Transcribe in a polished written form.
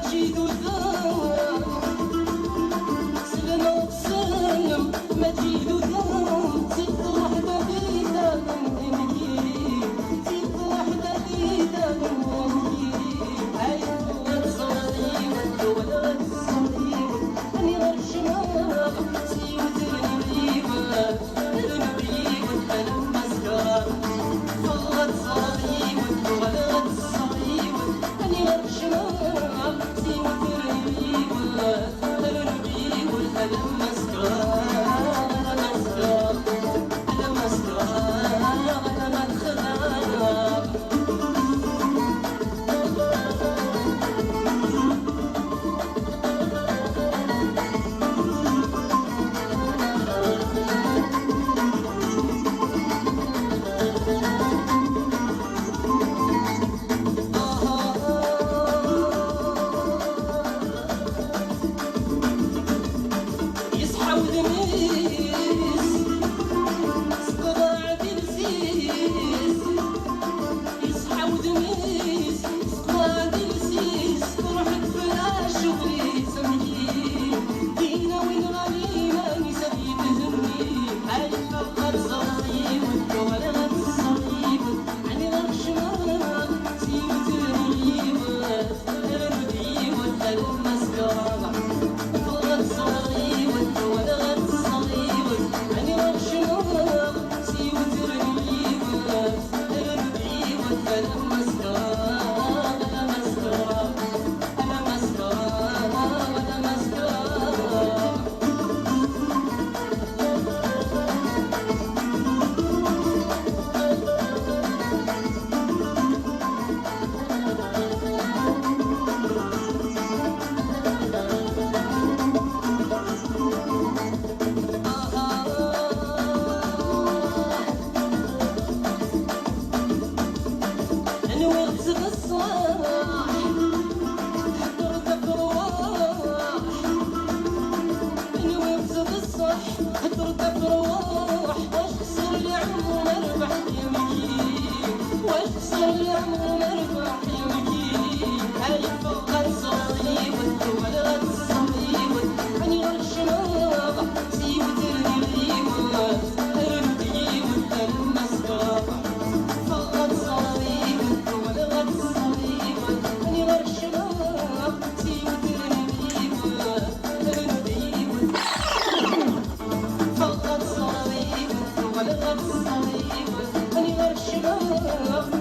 مجيد وثار سلم وسلم مجيد وثار زيد وحدة بيدا من نجيب زيد وحدة بيدا من نجيب هاي الولد صغير والولد صغير أني غير شمال سيوت المريبة المريبة أنا مسكر الولد صغير والولد صغير أني غير شمال سيوت المريبة المريبة أنا مسكر أنا مسكر أنا مسكر أنا مدخلها يصحى ودميس سقراع دلسيس يصحى ودميس سقراع دلسيس فرحة فلاش وغريس سميين دينا وين غنيمة نسبي بهمي هاي الفقر صغير والولد صغير عني غير شمال سيوت الريبة الريبة المسكرة الولد صغير والولد صغير عني غير شمال سيوت الريبة الريبة المسكرة أنا مسكرة أنا مسكرة أنا مسكرة أنا وقت الصباح حضرت أفراح أنا وقت الصح حضرت أفراح واش خسر العمر مربح يا مكين واش خسر العمر مربح يا مكين هاي الفقر صغير والولد صغير عني غير شمال سيوت الريبة الريبة المسكرة فقط صغير والولد صغير أني غير شباب سيوت الريبة الريبة فقط صغير والولد صغير أني غير شباب